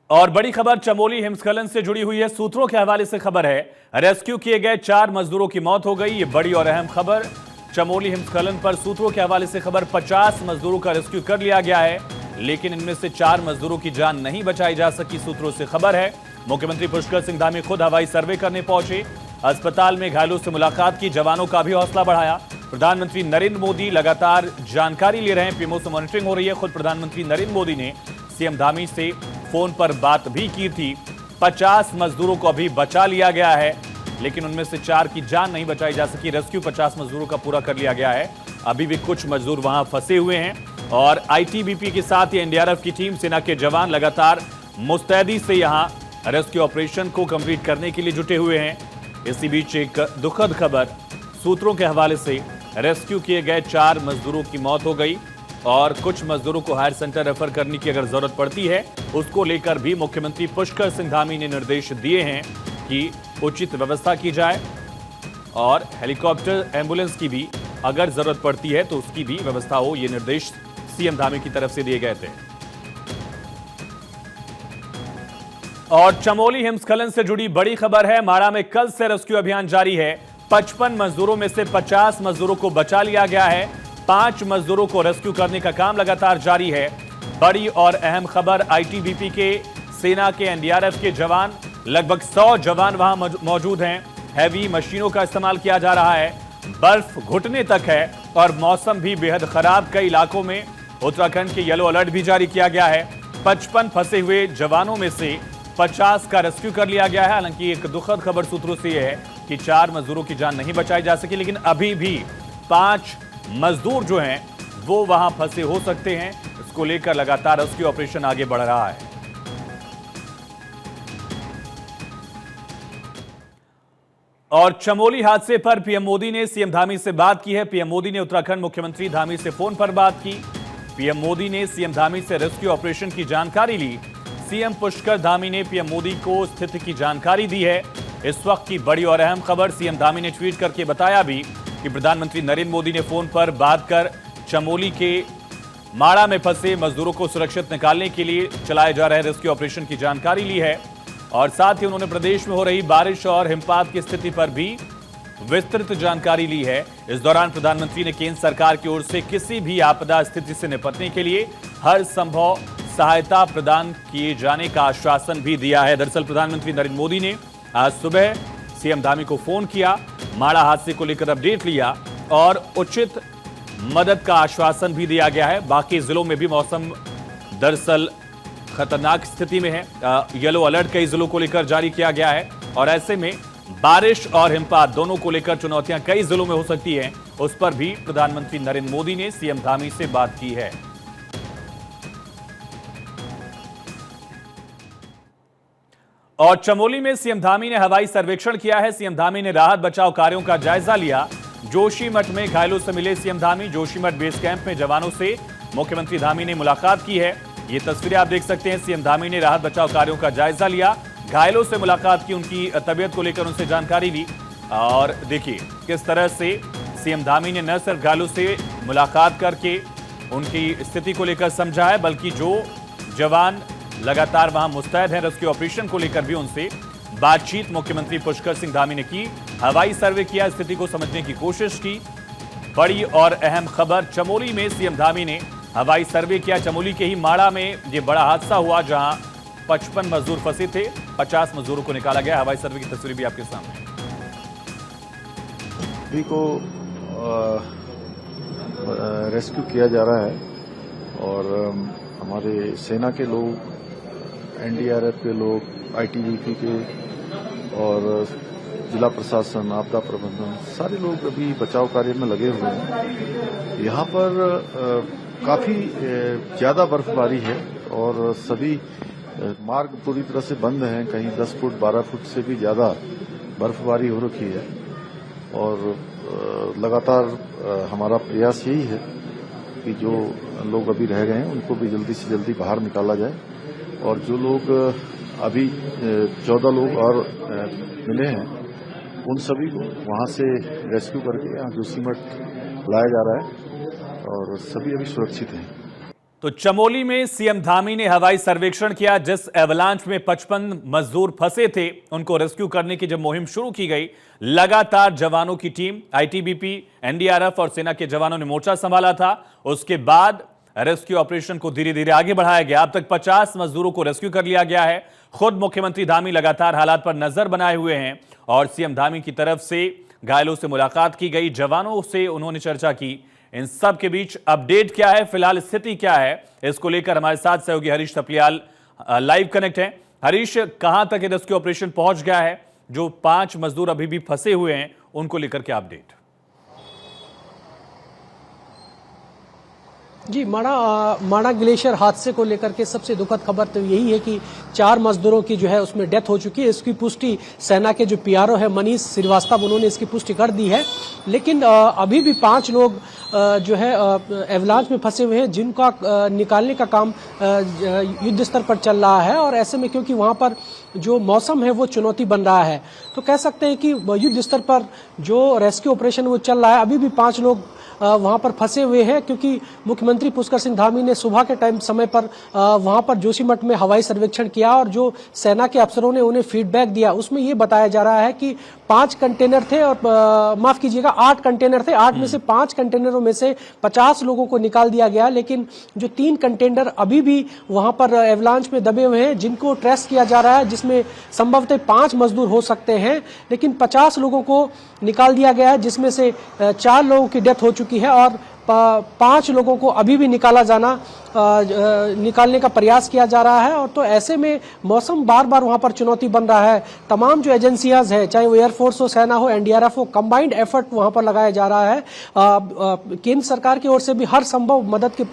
और बड़ी खबर चमोली हिमस्खलन से जुड़ी हुई है। सूत्रों के हवाले से खबर है, रेस्क्यू किए गए 4 मजदूरों की मौत हो गई। ये बड़ी और अहम खबर चमोली हिमस्खलन पर सूत्रों के हवाले से खबर। 50 मजदूरों का रेस्क्यू कर लिया गया है, लेकिन इनमें से 4 मजदूरों की जान नहीं बचाई जा सकी। सूत्रों से खबर है, मुख्यमंत्री पुष्कर सिंह धामी खुद हवाई सर्वे करने पहुंचे, अस्पताल में घायलों से मुलाकात की, जवानों का भी हौसला बढ़ाया। प्रधानमंत्री नरेंद्र मोदी लगातार जानकारी ले रहे हैं, पीएमओ से मॉनिटरिंग हो रही है। खुद प्रधानमंत्री नरेंद्र मोदी ने सीएम धामी से फोन पर बात भी की थी। 50 मजदूरों को अभी बचा लिया गया है, लेकिन उनमें से 4 की जान नहीं बचाई जा सकी। रेस्क्यू 50 मजदूरों का पूरा कर लिया गया है। अभी भी कुछ मजदूर वहां फंसे हुए हैं और आईटीबीपी के साथ ही एनडीआरएफ की टीम, सेना के जवान लगातार मुस्तैदी से यहां रेस्क्यू ऑपरेशन को कंप्लीट करने के लिए जुटे हुए हैं। इसी बीच एक दुखद खबर सूत्रों के हवाले से, रेस्क्यू किए गए 4 मजदूरों की मौत हो गई और कुछ मजदूरों को हायर सेंटर रेफर करने की अगर जरूरत पड़ती है, उसको लेकर भी मुख्यमंत्री पुष्कर सिंह धामी ने निर्देश दिए हैं कि उचित व्यवस्था की जाए और हेलीकॉप्टर एम्बुलेंस की भी अगर जरूरत पड़ती है तो उसकी भी व्यवस्था हो। ये निर्देश सीएम धामी की तरफ से दिए गए थे। और चमोली हिमस्खलन से जुड़ी बड़ी खबर है, माड़ा में कल से रेस्क्यू अभियान जारी है। 55 मजदूरों में से 50 मजदूरों को बचा लिया गया है। 5 मजदूरों को रेस्क्यू करने का काम लगातार जारी है। बड़ी और अहम खबर, आईटीबीपी के, सेना के, एनडीआरएफ के जवान, लगभग 100 जवान वहां मौजूद हैं। हैवी मशीनों का इस्तेमाल किया जा रहा है। बर्फ घुटने तक है और मौसम भी बेहद खराब। कई इलाकों में उत्तराखंड के येलो अलर्ट भी जारी किया गया है। 55 फंसे हुए जवानों में से 50 का रेस्क्यू कर लिया गया है। हालांकि एक दुखद खबर सूत्रों से यह है कि 4 मजदूरों की जान नहीं बचाई जा सकी, लेकिन अभी भी 5 मजदूर जो हैं वो वहां फंसे हो सकते हैं। इसको लेकर लगातार रेस्क्यू ऑपरेशन आगे बढ़ रहा है। और चमोली हादसे पर पीएम मोदी ने सीएम धामी से बात की है। पीएम मोदी ने उत्तराखंड मुख्यमंत्री धामी से फोन पर बात की। पीएम मोदी ने सीएम धामी से रेस्क्यू ऑपरेशन की जानकारी ली। सीएम पुष्कर धामी ने पीएम मोदी को स्थिति की जानकारी दी है। इस वक्त की बड़ी और अहम खबर, सीएम धामी ने ट्वीट करके बताया भी कि प्रधानमंत्री नरेंद्र मोदी ने फोन पर बात कर चमोली के माड़ा में फंसे मजदूरों को सुरक्षित निकालने के लिए चलाए जा रहे रेस्क्यू ऑपरेशन की जानकारी ली है और साथ ही उन्होंने प्रदेश में हो रही बारिश और हिमपात की स्थिति पर भी विस्तृत जानकारी ली है। इस दौरान प्रधानमंत्री ने केंद्र सरकार की ओर से किसी भी आपदा स्थिति से निपटने के लिए हर संभव सहायता प्रदान किए जाने का आश्वासन भी दिया है। दरअसल प्रधानमंत्री नरेंद्र मोदी ने आज सुबह सीएम धामी को फोन किया, माड़ा हादसे को लेकर अपडेट लिया और उचित मदद का आश्वासन भी दिया गया है। बाकी जिलों में भी मौसम दरअसल खतरनाक स्थिति में है। येलो अलर्ट कई जिलों को लेकर जारी किया गया है और ऐसे में बारिश और हिमपात दोनों को लेकर चुनौतियां कई जिलों में हो सकती हैं। उस पर भी प्रधानमंत्री नरेंद्र मोदी ने सीएम धामी से बात की है। और चमोली में सीएम धामी ने हवाई सर्वेक्षण किया है। सीएम धामी ने राहत बचाव कार्यों का जायजा लिया। जोशीमठ में घायलों से मिले CM Dhami. Joshimath base camp में जवानों से मुख्यमंत्री धामी ने मुलाकात की है। ये तस्वीरें आप देख सकते हैं। सीएम धामी ने राहत बचाव कार्यों का जायजा लिया, घायलों से मुलाकात की, उनकी तबीयत को लेकर उनसे जानकारी ली और देखिए किस तरह से सीएम धामी ने न सिर्फ घायलों से मुलाकात करके उनकी स्थिति को लेकर समझा है, बल्कि जो जवान लगातार वहां मुस्तैद हैं रेस्क्यू ऑपरेशन को लेकर भी उनसे बातचीत मुख्यमंत्री पुष्कर सिंह धामी ने की। हवाई सर्वे किया, स्थिति को समझने की कोशिश की। बड़ी और अहम खबर, चमोली में सीएम धामी ने हवाई सर्वे किया। चमोली के ही माड़ा में यह बड़ा हादसा हुआ जहां 55 मजदूर फंसे थे। 50 मजदूरों को निकाला गया। हवाई सर्वे की तस्वीर भी आपके सामने। सभी को रेस्क्यू किया जा रहा है और हमारे सेना के लोग, एनडीआरएफ के लोग, आईटीबीपी के और जिला प्रशासन, आपदा प्रबंधन, सारे लोग अभी बचाव कार्य में लगे हुए हैं। यहाँ पर काफी ज्यादा बर्फबारी है और सभी मार्ग पूरी तरह से बंद हैं। कहीं 10 फुट 12 फुट से भी ज्यादा बर्फबारी हो रखी है और लगातार हमारा प्रयास यही है कि जो लोग अभी रह गए हैं उनको भी जल्दी से जल्दी बाहर निकाला जाए और जो लोग अभी 14 लोग और मिले हैं उन सभी को वहां से रेस्क्यू करके यहाँ जोशीमठ लाया जा रहा है और सभी अभी सुरक्षित हैं। तो चमोली में सीएम धामी ने हवाई सर्वेक्षण किया। जिस एवलांच में 55 मजदूर फंसे थे, उनको रेस्क्यू करने की जब मुहिम शुरू की गई, लगातार जवानों की टीम, आईटीबीपी, एनडीआरएफ और सेना के जवानों ने मोर्चा संभाला था। उसके बाद रेस्क्यू ऑपरेशन को धीरे धीरे आगे बढ़ाया गया। अब तक 50 मजदूरों को रेस्क्यू कर लिया गया है। खुद मुख्यमंत्री धामी लगातार हालात पर नजर बनाए हुए हैं और सीएम धामी की तरफ से घायलों से मुलाकात की गई, जवानों से उन्होंने चर्चा की। इन सब के बीच अपडेट क्या है, फिलहाल स्थिति क्या है, इसको लेकर हमारे साथ सहयोगी हरीश थपलियाल लाइव कनेक्ट हैं। हरीश, कहां तक रेस्क्यू ऑपरेशन पहुंच गया है? जो 5 मजदूर अभी भी फंसे हुए हैं, उनको लेकर क्या अपडेट? जी, माणा ग्लेशियर हादसे को लेकर के सबसे दुखद खबर तो यही है कि 4 मजदूरों की जो है उसमें डेथ हो चुकी है। इसकी पुष्टि सेना के जो पीआरओ है मनीष श्रीवास्तव, उन्होंने इसकी पुष्टि कर दी है। लेकिन अभी भी 5 लोग जो है एवलांच में फंसे हुए हैं, जिनका निकालने का काम युद्ध स्तर पर चल रहा है। और ऐसे में क्योंकि वहां पर जो मौसम है वो चुनौती बन रहा है, तो कह सकते हैं कि युद्ध स्तर पर जो रेस्क्यू ऑपरेशन वो चल रहा है। अभी भी 5 लोग वहां पर फंसे हुए हैं, क्योंकि मुख्यमंत्री पुष्कर सिंह धामी ने सुबह के समय पर वहां पर जोशीमठ में हवाई सर्वेक्षण किया और जो सेना के अफसरों ने उन्हें फीडबैक दिया, उसमें ये बताया जा रहा है कि 5 कंटेनर थे और माफ कीजिएगा 8 कंटेनर थे। 8 में से 5 कंटेनरों में से 50 लोगों को निकाल दिया गया, लेकिन जो 3 कंटेनर अभी भी वहां पर एवलांच में दबे हुए हैं, जिनको ट्रेस किया जा रहा है, जिसमें संभवतः 5 मजदूर हो सकते हैं, लेकिन 50 लोगों को निकाल दिया गया है, जिसमें से 4 लोगों की डेथ हो चुकी है और 5 लोगों को अभी भी निकालने का प्रयास किया जा रहा है। और तो ऐसे में मौसम बार बार वहां पर चुनौती बन रहा है। तमाम जो एजेंसियां हैं, चाहे वो एयरफोर्स हो, सेना हो, एनडीआरएफ हो, कंबाइंड एफर्ट वहां पर लगाया जा रहा है। केंद्र सरकार की ओर से भी हर संभव मदद के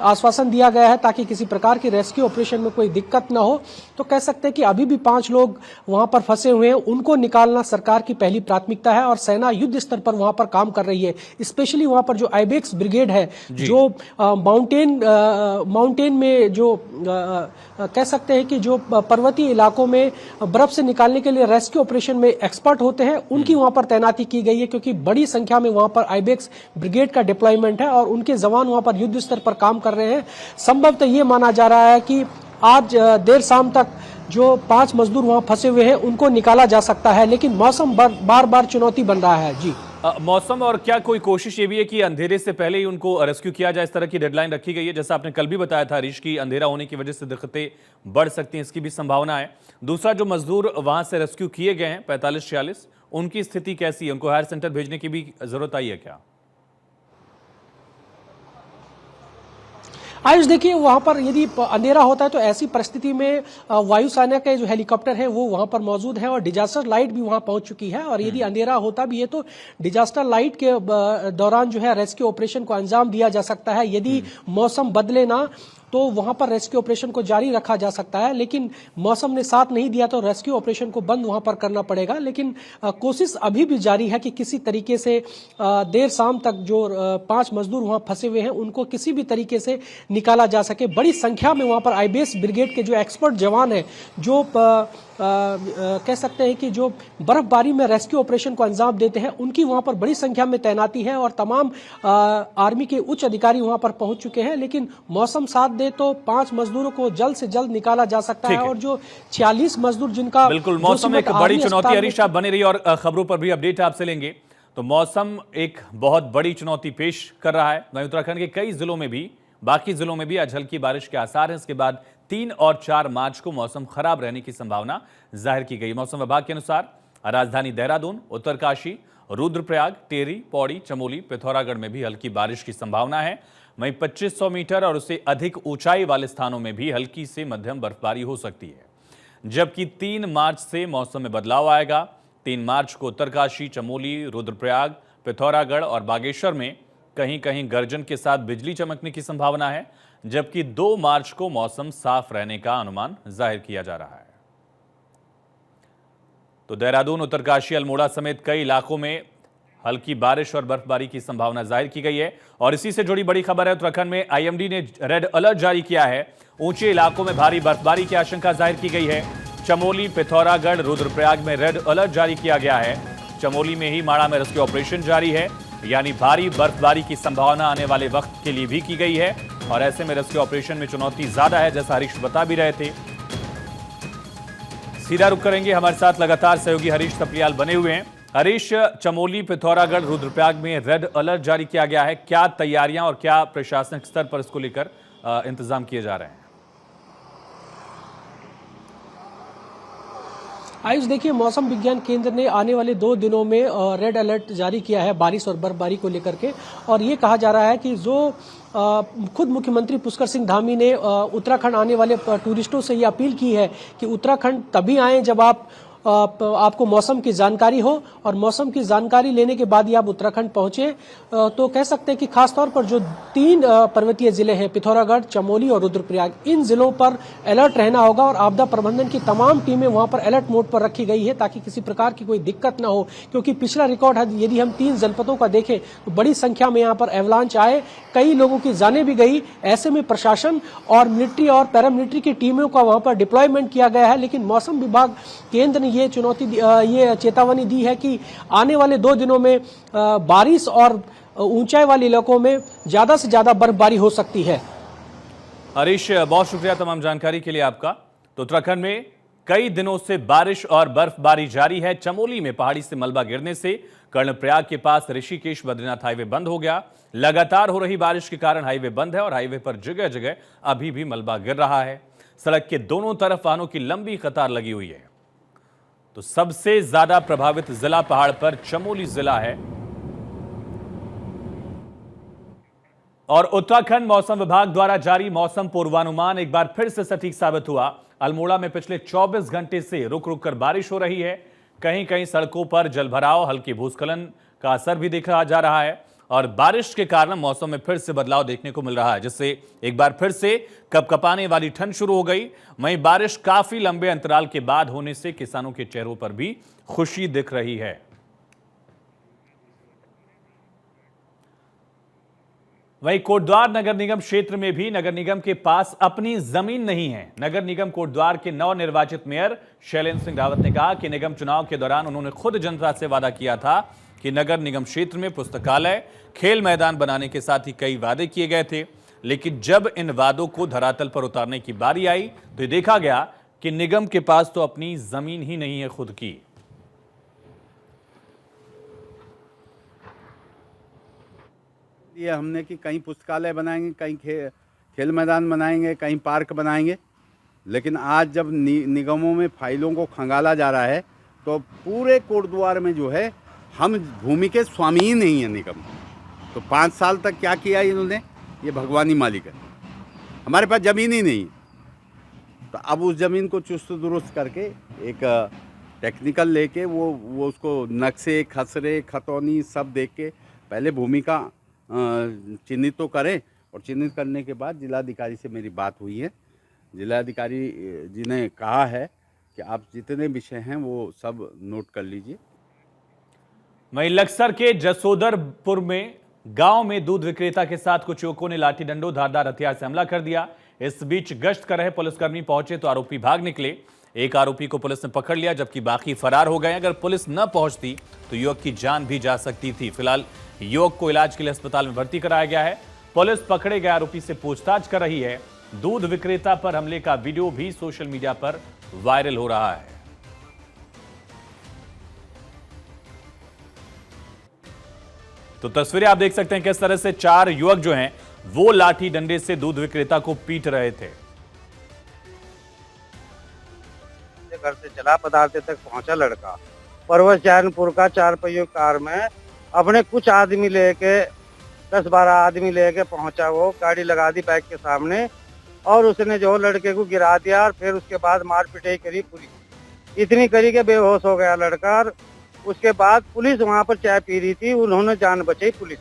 आश्वासन दिया गया है ताकि किसी प्रकार की रेस्क्यू ऑपरेशन में कोई दिक्कत न हो। तो कह सकते हैं कि अभी भी 5 लोग वहां पर फंसे हुए हैं, उनको निकालना सरकार की पहली प्राथमिकता है और सेना युद्ध स्तर पर वहां पर काम कर रही है। स्पेशली वहां पर जो आइबेक्स ब्रिगेड है, जो माउंटेन में जो कह सकते हैं कि जो पर्वतीय इलाकों में बर्फ से निकालने के लिए रेस्क्यू ऑपरेशन में एक्सपर्ट होते हैं, उनकी वहां पर तैनाती की गई है, क्योंकि बड़ी संख्या में वहां पर आइबेक्स ब्रिगेड का डिप्लॉयमेंट है और उनके जवान वहां पर युद्ध स्तर पर काम कर रहे हैं। संभवतः ये माना जा रहा है कि आज देर शाम तक जो 5 मजदूर वहां फंसे हुए हैं उनको निकाला जा सकता है, लेकिन मौसम बार बार चुनौती बन रहा है। जी, मौसम और क्या कोई कोशिश ये भी है कि अंधेरे से पहले ही उनको रेस्क्यू किया जाए? इस तरह की डेडलाइन रखी गई है, जैसा आपने कल भी बताया था हरीश की अंधेरा होने की वजह से दिक्कतें बढ़ सकती हैं, इसकी भी संभावना है। दूसरा, जो मजदूर वहां से रेस्क्यू किए गए हैं 45-46, उनकी स्थिति कैसी है? उनको हायर सेंटर भेजने की भी जरूरत आई है क्या? आयुष, देखिए वहां पर यदि अंधेरा होता है तो ऐसी परिस्थिति में वायुसेना के जो हेलीकॉप्टर है वो वहां पर मौजूद है और डिजास्टर लाइट भी वहां पहुंच चुकी है। और यदि अंधेरा होता भी है तो डिजास्टर लाइट के दौरान जो है रेस्क्यू ऑपरेशन को अंजाम दिया जा सकता है। यदि मौसम बदले ना तो वहां पर रेस्क्यू ऑपरेशन को जारी रखा जा सकता है, लेकिन मौसम ने साथ नहीं दिया तो रेस्क्यू ऑपरेशन को बंद वहां पर करना पड़ेगा। लेकिन कोशिश अभी भी जारी है कि किसी तरीके से देर शाम तक जो 5 मजदूर वहां फंसे हुए हैं उनको किसी भी तरीके से निकाला जा सके। बड़ी संख्या में वहां पर आईबीएस ब्रिगेड के जो एक्सपर्ट जवान हैं, जो कह सकते हैं कि जो बर्फबारी में रेस्क्यू ऑपरेशन को अंजाम देते हैं, उनकी वहां पर बड़ी संख्या में तैनाती है और तमाम आर्मी के उच्च अधिकारी वहां पर पहुंच चुके हैं। लेकिन मौसम साथ दे तो 5 मजदूरों को जल्द से जल्द निकाला जा सकता है। और जो 46 मजदूर जिनका बिल्कुल, मौसम एक बड़ी चुनौती। हरीश, आप बने रहिए और खबरों पर भी अपडेट आपसे लेंगे। तो मौसम एक बहुत बड़ी चुनौती पेश कर रहा है। वहीं उत्तराखंड के कई जिलों में भी, बाकी जिलों में भी आज हल्की बारिश के आसार हैं। इसके बाद 3 और 4 मार्च को मौसम खराब रहने की संभावना जाहिर की गई। मौसम विभाग के अनुसार राजधानी देहरादून, उत्तरकाशी, रुद्रप्रयाग, टेरी, पौड़ी, चमोली, पिथौरागढ़ में भी हल्की बारिश की संभावना है। वहीं 2500 मीटर और उससे अधिक ऊंचाई वाले स्थानों में भी हल्की से मध्यम बर्फबारी हो सकती है। जबकि 3 मार्च से मौसम में बदलाव आएगा। 3 मार्च को उत्तरकाशी, चमोली, रुद्रप्रयाग, पिथौरागढ़ और बागेश्वर में कहीं कहीं गर्जन के साथ बिजली चमकने की संभावना है। जबकि 2 मार्च को मौसम साफ रहने का अनुमान जाहिर किया जा रहा है। तो देहरादून, उत्तरकाशी, अल्मोड़ा समेत कई इलाकों में हल्की बारिश और बर्फबारी की संभावना जाहिर की गई है। और इसी से जुड़ी बड़ी खबर है, उत्तराखंड में आईएमडी ने रेड अलर्ट जारी किया है। ऊंचे इलाकों में भारी बर्फबारी की आशंका जाहिर की गई है। चमोली, पिथौरागढ़, रुद्रप्रयाग में रेड अलर्ट जारी किया गया है। चमोली में ही माड़ा में रेस्क्यू ऑपरेशन जारी है, यानी भारी बर्फबारी की संभावना आने वाले वक्त के लिए भी की गई है। और ऐसे में रेस्क्यू ऑपरेशन में चुनौती ज्यादा है, जैसा हरीश बता भी रहे थे। सीधा रुख करेंगे, हमारे साथ लगातार सहयोगी हरीश सप्रियाल बने हुए हैं। हरीश, चमोली, पिथौरागढ़, रुद्रप्रयाग में रेड अलर्ट जारी किया गया है। क्या तैयारियां और क्या प्रशासनिक स्तर पर इसको लेकर इंतजाम किए जा रहे हैं? आयुष, देखिए, मौसम विज्ञान केंद्र ने आने वाले 2 दिनों में रेड अलर्ट जारी किया है बारिश और बर्फबारी को लेकर के। और ये कहा जा रहा है कि जो खुद मुख्यमंत्री पुष्कर सिंह धामी ने उत्तराखंड आने वाले टूरिस्टों से ये अपील की है कि उत्तराखंड तभी आएं जब आपको मौसम की जानकारी हो, और मौसम की जानकारी लेने के बाद ही आप उत्तराखंड पहुंचे। तो कह सकते हैं कि खासतौर पर जो 3 पर्वतीय जिले हैं, पिथौरागढ़, चमोली और रुद्रप्रयाग, इन जिलों पर अलर्ट रहना होगा और आपदा प्रबंधन की तमाम टीमें वहां पर अलर्ट मोड पर रखी गई है ताकि किसी प्रकार की कोई दिक्कत ना हो। क्योंकि पिछला रिकॉर्ड है, यदि हम 3 जनपदों का देखें तो बड़ी संख्या में यहाँ पर एवलांच आए, कई लोगों की जानें भी गई। ऐसे में प्रशासन और मिलिट्री और पैरामिलिट्री की टीमों का वहां पर डिप्लॉयमेंट किया गया है। लेकिन मौसम विभाग केंद्र ने ये चेतावनी दी है कि आने वाले 2 दिनों में बारिश और ऊंचाई वाले इलाकों में ज्यादा से ज्यादा बर्फबारी हो सकती है। हरीश, बहुत शुक्रिया तमाम जानकारी के लिए आपका। तो उत्तराखंड में कई दिनों से बारिश और बर्फबारी जारी है। चमोली में पहाड़ी से मलबा गिरने से कर्णप्रयाग के पास ऋषिकेश बद्रीनाथ हाईवे बंद हो गया। लगातार हो रही बारिश के कारण हाईवे बंद है और हाईवे पर जगह जगह अभी भी मलबा गिर रहा है। सड़क के दोनों तरफ वाहनों की लंबी कतार लगी हुई है। तो सबसे ज्यादा प्रभावित जिला पहाड़ पर चमोली जिला है। और उत्तराखंड मौसम विभाग द्वारा जारी मौसम पूर्वानुमान एक बार फिर से सटीक साबित हुआ। अल्मोड़ा में पिछले 24 घंटे से रुक रुक कर बारिश हो रही है। कहीं कहीं सड़कों पर जलभराव, हल्के भूस्खलन का असर भी देखा जा रहा है और बारिश के कारण मौसम में फिर से बदलाव देखने को मिल रहा है, जिससे एक बार फिर से कपकपाने वाली ठंड शुरू हो गई। वहीं बारिश काफी लंबे अंतराल के बाद होने से किसानों के चेहरों पर भी खुशी दिख रही है। वहीं कोटद्वार नगर निगम क्षेत्र में भी नगर निगम के पास अपनी जमीन नहीं है। नगर निगम कोटद्वार के नवनिर्वाचित मेयर शैलेंद्र सिंह रावत ने कहा कि निगम चुनाव के दौरान उन्होंने खुद जनता से वादा किया था कि नगर निगम क्षेत्र में पुस्तकालय, खेल मैदान बनाने के साथ ही कई वादे किए गए थे। लेकिन जब इन वादों को धरातल पर उतारने की बारी आई तो ये देखा गया कि निगम के पास तो अपनी जमीन ही नहीं है खुद की। ये हमने कि कहीं पुस्तकालय बनाएंगे, कहीं खेल मैदान बनाएंगे, कहीं पार्क बनाएंगे। लेकिन आज जब निगमों में फाइलों को खंगाला जा रहा है तो पूरे कोटद्वार में जो है हम भूमि के स्वामी ही नहीं है निगम। तो 5 साल तक क्या किया इन्होंने, ये भगवानी मालिक है। हमारे पास ज़मीन ही नहीं। तो अब उस ज़मीन को चुस्त दुरुस्त करके एक टेक्निकल लेके वो उसको नक्शे, खसरे, खतौनी सब देख के पहले भूमि का चिन्हित तो करें और चिन्हित करने के बाद जिलाधिकारी से मेरी बात हुई है। जिलाधिकारी जी ने कहा है कि आप जितने विषय हैं वो सब नोट कर लीजिए। वहीं लक्सर के जसोदरपुर में गांव में दूध विक्रेता के साथ कुछ युवकों ने लाठी डंडों, धारदार हथियार से हमला कर दिया। इस बीच गश्त कर रहे पुलिसकर्मी पहुंचे तो आरोपी भाग निकले। एक आरोपी को पुलिस ने पकड़ लिया जबकि बाकी फरार हो गए। अगर पुलिस न पहुंचती तो युवक की जान भी जा सकती थी। फिलहाल युवक को इलाज के लिए अस्पताल में भर्ती कराया गया है। पुलिस पकड़े गए आरोपी से पूछताछ कर रही है। दूध विक्रेता पर हमले का वीडियो भी सोशल मीडिया पर वायरल हो रहा है। तो तस्वीरें आप देख सकते हैं किस तरह से 4 युवक जो हैं वो लाठी डंडे से दूध विक्रेता को पीट रहे थे। घर से चला पदार्थ तक पहुंचा लड़का। परवश जैनपुर का 4 पहियों कार में अपने कुछ आदमी लेके 10-12 आदमी लेके पहुंचा। वो गाड़ी लगा दी बाइक के सामने और उसने जो लड़के को गिरा दिया और फिर उसके बाद मार पिटाई करी पूरी। इतनी करी के बेहोश हो गया लड़का। उसके बाद पुलिस वहां पर चाय पी रही थी, उन्होंने जान बचाई पुलिस।